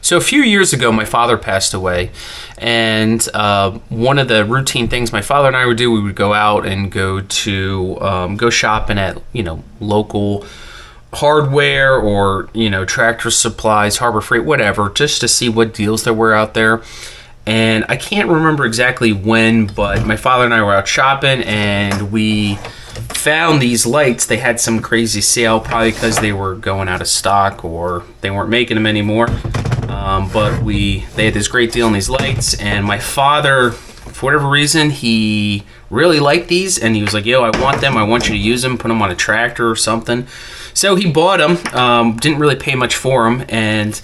So a few years ago, my father passed away, and one of the routine things my father and I would do, we would go out and go shopping at local hardware or Tractor Supplies, Harbor Freight, whatever, just to see what deals there were out there. And I can't remember exactly when, but my father and I were out shopping, and we found these lights. They had some crazy sale, probably because they were going out of stock or they weren't making them anymore. But they had this great deal on these lights, and my father, for whatever reason, he really liked these, and he was like, yo, I want them. I want you to use them, put them on a tractor or something. So he bought them, didn't really pay much for them, and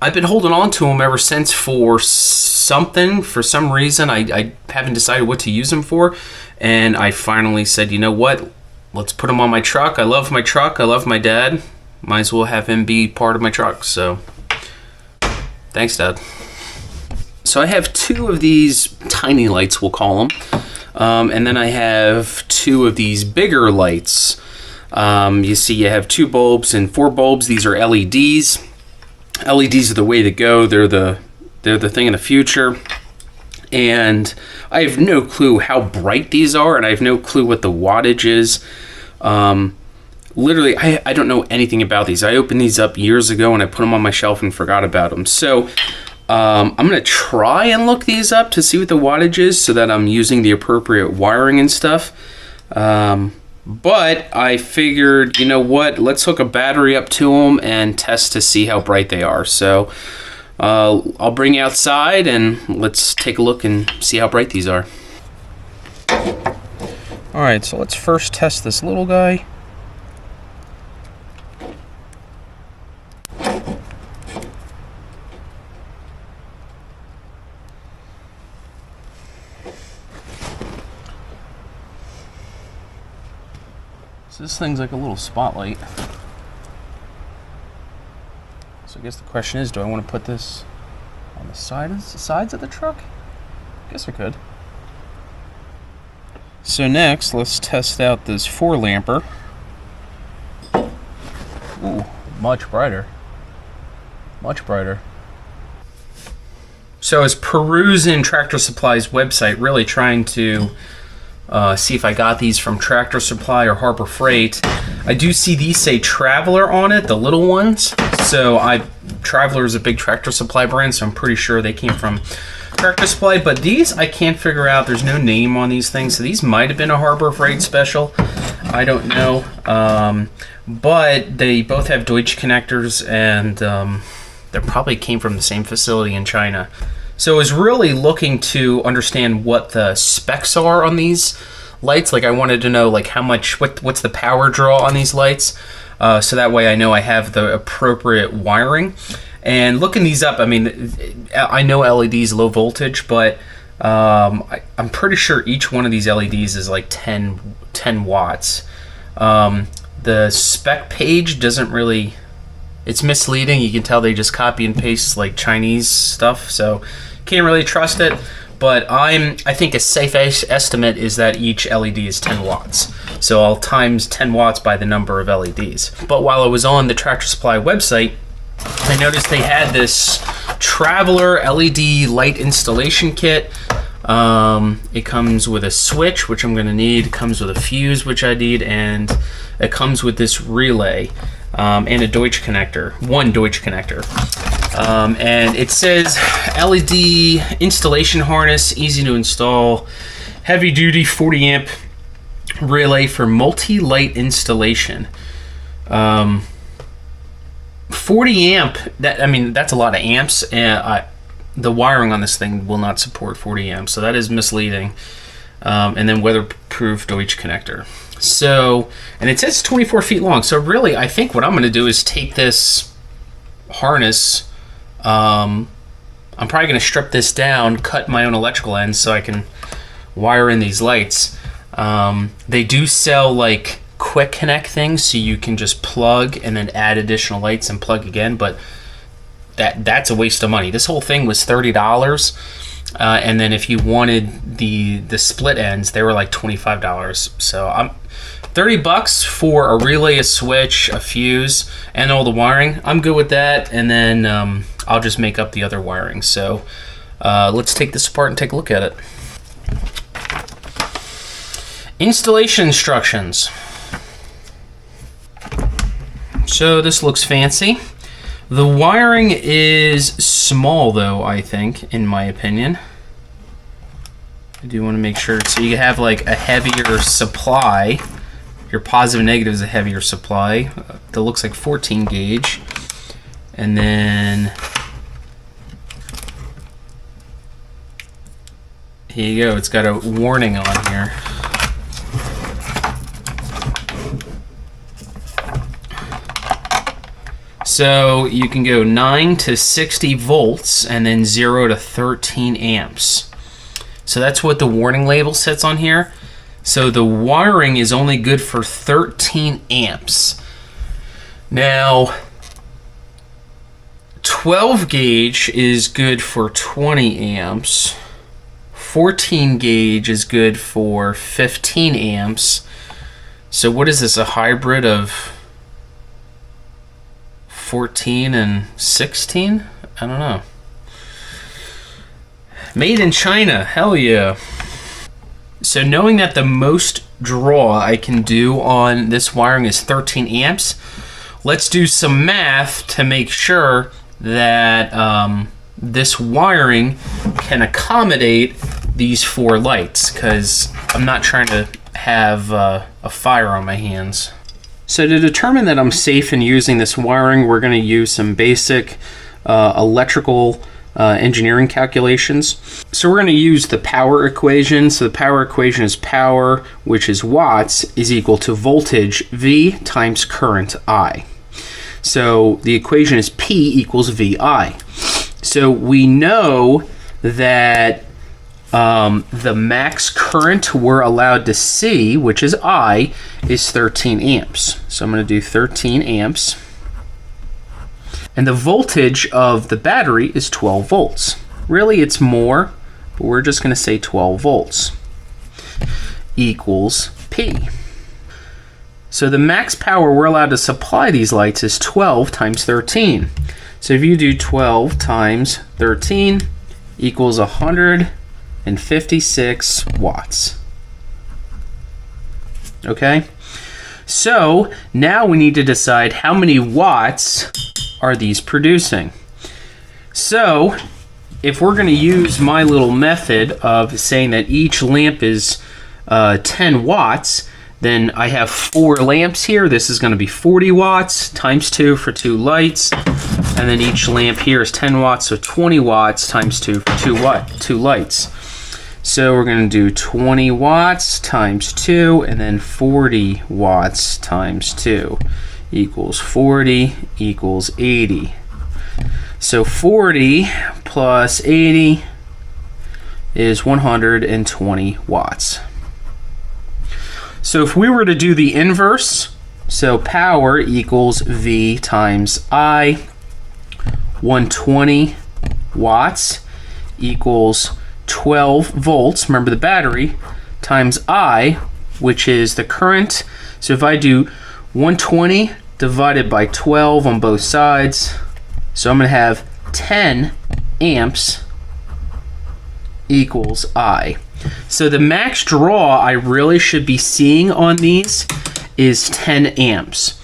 I've been holding on to them ever since for some reason. I haven't decided what to use them for, and I finally said, you know what, let's put them on my truck. I love my truck. I love my dad. Might as well have him be part of my truck. So thanks, Dad. So I have two of these tiny lights, we'll call them, and then I have two of these bigger lights. You see you have 2 bulbs and 4 bulbs. These are LEDs. LEDs are the way to go. They're the thing in the future. And I have no clue how bright these are, and I have no clue what the wattage is. Literally, I don't know anything about these. I opened these up years ago, and I put them on my shelf and forgot about them. So I'm going to try and look these up to see what the wattage is so that I'm using the appropriate wiring and stuff. But I figured, you know what, let's hook a battery up to them and test to see how bright they are. So I'll bring you outside and let's take a look and see how bright these are. Alright, so let's first test this little guy. So this thing's like a little spotlight. So I guess the question is, do I want to put this on the sides of the truck? I guess I could. So next, let's test out this 4-lamper. Ooh, much brighter. Much brighter. So I was perusing Tractor Supply's website, really trying to see if I got these from Tractor Supply or Harbor Freight. I do see these say Traveler on it, the little ones. So Traveler is a big Tractor Supply brand, so I'm pretty sure they came from Tractor Supply. But these I can't figure out. There's no name on these things, so these might have been a Harbor Freight special. I don't know. But they both have Deutsch connectors, and they probably came from the same facility in China. So I was really looking to understand what the specs are on these lights. Like I wanted to know like how much, what's the power draw on these lights, so that way I know I have the appropriate wiring. And looking these up, I mean, I know LEDs low voltage, but I'm pretty sure each one of these LEDs is like 10 watts. The spec page doesn't really, it's misleading. You can tell they just copy and paste like Chinese stuff, so can't really trust it. But I think a safe estimate is that each LED is 10 watts. So I'll times 10 watts by the number of LEDs. But while I was on the Tractor Supply website, I noticed they had this Traveler LED light installation kit. It comes with a switch, which I'm going to need. It comes with a fuse, which I need, and it comes with this relay and a Deutsch connector, one Deutsch connector. And it says LED installation harness, easy to install, heavy duty 40 amp relay for multi-light installation. 40 amp, that's a lot of amps, and the wiring on this thing will not support 40 amps, so that is misleading. And then weatherproof Deutsch connector. So, and it says 24 feet long, so really I think what I'm going to do is take this harness, I'm probably going to strip this down, cut my own electrical ends so I can wire in these lights. They do sell like quick connect things, so you can just plug and then add additional lights and plug again, but that's a waste of money. This whole thing was $30, And then if you wanted the split ends, they were like $25. So I'm $30 for a relay, a switch, a fuse, and all the wiring. I'm good with that, and then I'll just make up the other wiring. So let's take this apart and take a look at it. Installation instructions. So this looks fancy. The wiring is small though, I think, in my opinion. I do want to make sure, so you have like a heavier supply. Your positive and negative is a heavier supply. That looks like 14 gauge. And then here you go, it's got a warning on here. So you can go 9 to 60 volts and then 0 to 13 amps. So that's what the warning label says on here. So the wiring is only good for 13 amps. Now, 12 gauge is good for 20 amps. 14 gauge is good for 15 amps. So what is this, a hybrid of 14 and 16? I don't know. Made in China, hell yeah. So knowing that the most draw I can do on this wiring is 13 amps, let's do some math to make sure that this wiring can accommodate these 4 lights, because I'm not trying to have a fire on my hands. So to determine that I'm safe in using this wiring, we're going to use some basic electrical engineering calculations. So we're going to use the power equation. So the power equation is power, which is watts, is equal to voltage V times current I. So the equation is P equals VI. So we know that the max current we're allowed to see, which is I, is 13 amps. So I'm going to do 13 amps. And the voltage of the battery is 12 volts. Really, it's more, but we're just going to say 12 volts equals P. So the max power we're allowed to supply these lights is 12 times 13. So if you do 12 times 13 equals 156 watts. Okay? So now we need to decide how many watts are these producing. So if we're going to use my little method of saying that each lamp is 10 watts, then I have 4 lamps here. This is going to be 40 watts times 2 for 2 lights. And then each lamp here is 10 watts, so 20 watts times 2 for 2 lights. So we're going to do 20 watts times 2, and then 40 watts times 2 equals 40 equals 80. So 40 plus 80 is 120 watts. So if we were to do the inverse, so power equals V times I, 120 watts equals 12 volts, remember the battery, times I, which is the current. So if I do 120 divided by 12 on both sides, so I'm going to have 10 amps equals I. So the max draw I really should be seeing on these is 10 amps.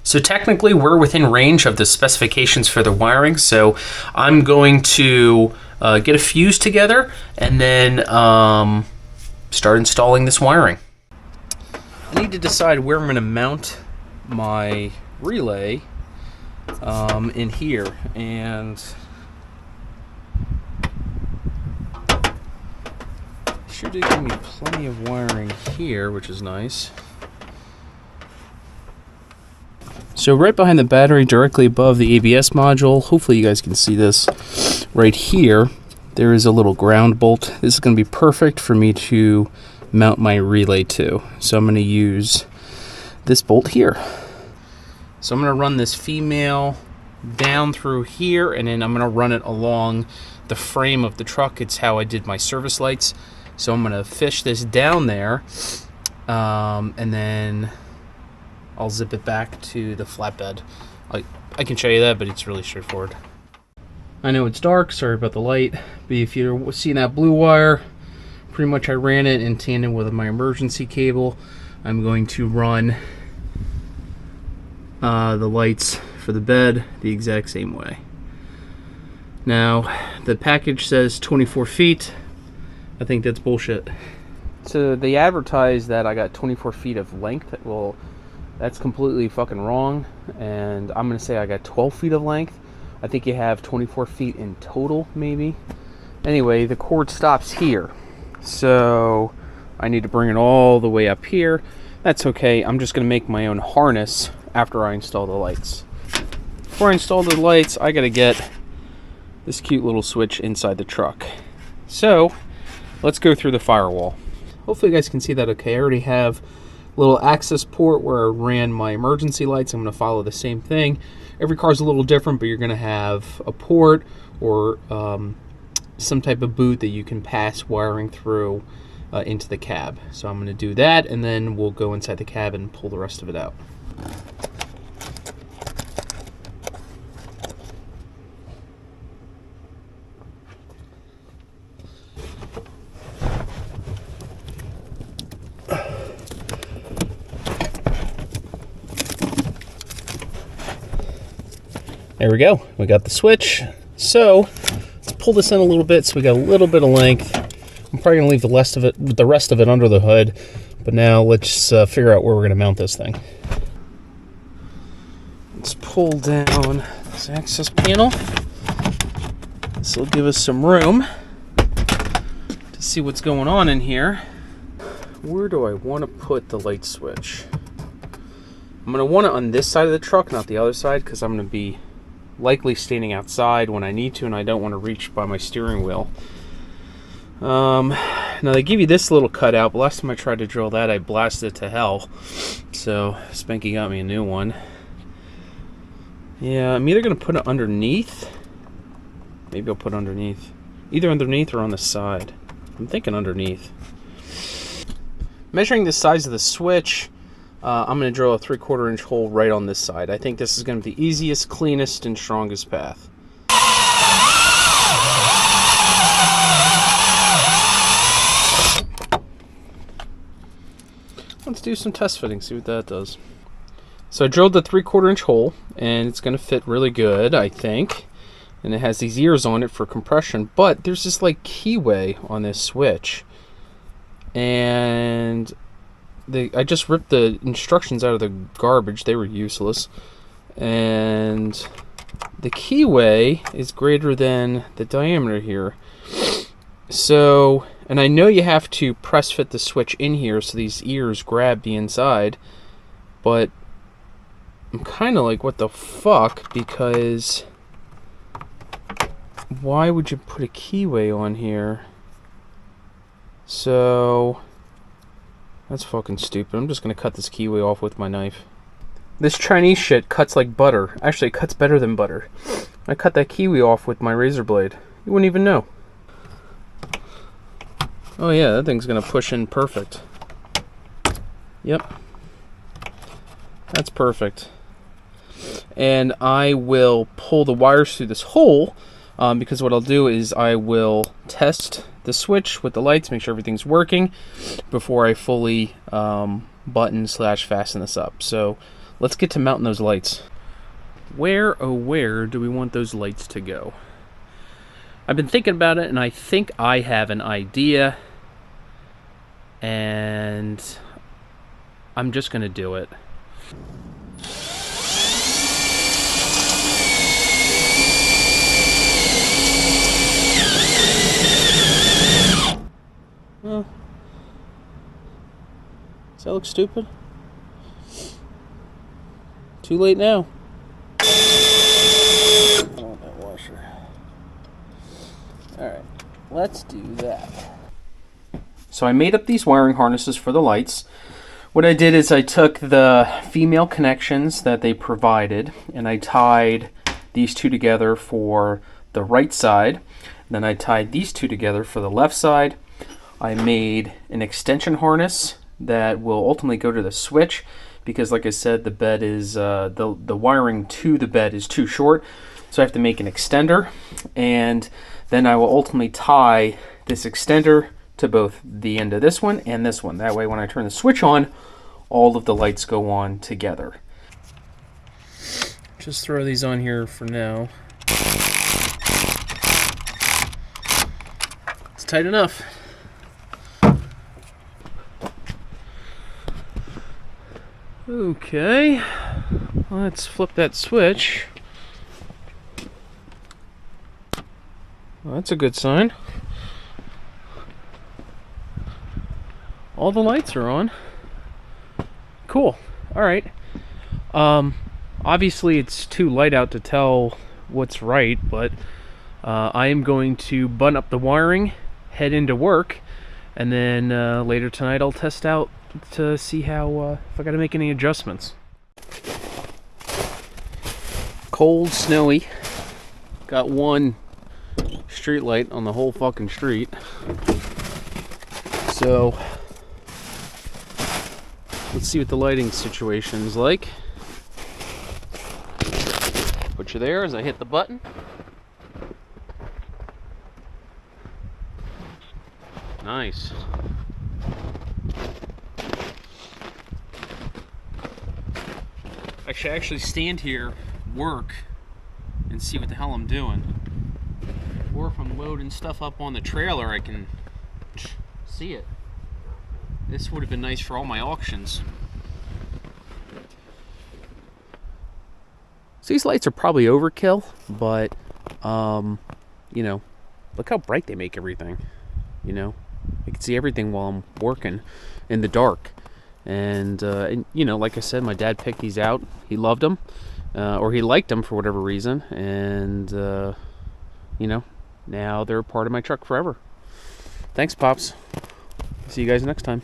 So technically we're within range of the specifications for the wiring, so I'm going to get a fuse together and then start installing this wiring. I need to decide where I'm going to mount my relay in here, and sure did give me plenty of wiring here, which is nice. So right behind the battery, directly above the ABS module, hopefully you guys can see this right here, there is a little ground bolt. This is going to be perfect for me to mount my relay to. So I'm going to use this bolt here. So I'm going to run this female down through here, and then I'm going to run it along the frame of the truck. It's how I did my service lights. So I'm going to fish this down there, and then I'll zip it back to the flatbed. I can show you that, but it's really straightforward. I know it's dark, sorry about the light, but if you're seeing that blue wire, pretty much I ran it in tandem with my emergency cable. I'm going to run the lights for the bed the exact same way. Now, the package says 24 feet. I think that's bullshit. So they advertise that I got 24 feet of length. Well, that's completely fucking wrong, and I'm going to say I got 12 feet of length. I think you have 24 feet in total, maybe. Anyway, the cord stops here, so I need to bring it all the way up here. That's okay. I'm just going to make my own harness after I install the lights. Before I install the lights, I got to get this cute little switch inside the truck. So let's go through the firewall. Hopefully you guys can see that okay. I already have a little access port where I ran my emergency lights. I'm going to follow the same thing. Every car's a little different, but you're going to have a port or some type of boot that you can pass wiring through into the cab. So I'm going to do that, and then we'll go inside the cab and pull the rest of it out. There we go. We got the switch. So let's pull this in a little bit so we got a little bit of length. I'm probably gonna leave the rest of it under the hood. But now let's figure out where we're gonna mount this thing. Let's pull down this access panel. This will give us some room to see what's going on in here. Where do I want to put the light switch? I'm gonna want it on this side of the truck, not the other side, because I'm gonna be likely standing outside when I need to, and I don't want to reach by my steering wheel. Now they give you this little cutout, but last time I tried to drill that, I blasted it to hell. So Spanky got me a new one. Yeah, I'm either going to put it underneath. Maybe I'll put it underneath. Either underneath or on the side. I'm thinking underneath. Measuring the size of the switch, I'm going to drill a 3/4 inch hole right on this side. I think this is going to be the easiest, cleanest, and strongest path. Let's do some test fitting, see what that does. So I drilled the 3/4 inch hole, and it's going to fit really good, I think. And it has these ears on it for compression, but there's this like keyway on this switch. And I just ripped the instructions out of the garbage. They were useless. And the keyway is greater than the diameter here. So, and I know you have to press fit the switch in here so these ears grab the inside. But I'm kind of like, what the fuck? Because why would you put a keyway on here? So that's fucking stupid. I'm just going to cut this keyway off with my knife. This Chinese shit cuts like butter. Actually, it cuts better than butter. I cut that kiwi off with my razor blade. You wouldn't even know. Oh yeah, that thing's going to push in perfect. Yep. That's perfect. And I will pull the wires through this hole, because what I'll do is I will test the switch with the lights, make sure everything's working before I fully button/fasten this up. So let's get to mounting those lights. Where, oh where do we want those lights to go? I've been thinking about it, and I think I have an idea, and I'm just gonna do it. Well, does that look stupid? Too late now. I want that washer. Alright, let's do that. So I made up these wiring harnesses for the lights. What I did is I took the female connections that they provided and I tied these two together for the right side. Then I tied these two together for the left side. I made an extension harness that will ultimately go to the switch because, like I said, the bed is the wiring to the bed is too short, so I have to make an extender, and then I will ultimately tie this extender to both the end of this one and this one. That way when I turn the switch on, all of the lights go on together. Just throw these on here for now. It's tight enough. Okay, let's flip that switch. Well, that's a good sign. All the lights are on. Cool. All right. Obviously it's too light out to tell what's right, but I am going to button up the wiring, head into work, and then later tonight I'll test out to see how if I got to make any adjustments. Cold, snowy. Got one street light on the whole fucking street. So let's see what the lighting situation's like. Put you there as I hit the button. Nice. I should actually stand here, work, and see what the hell I'm doing. Or if I'm loading stuff up on the trailer, I can see it. This would have been nice for all my auctions. So these lights are probably overkill, but, you know, look how bright they make everything, you know? I can see everything while I'm working in the dark. And you know, like I said, my dad picked these out. He loved them, or he liked them for whatever reason. And, you know, now they're a part of my truck forever. Thanks, Pops. See you guys next time.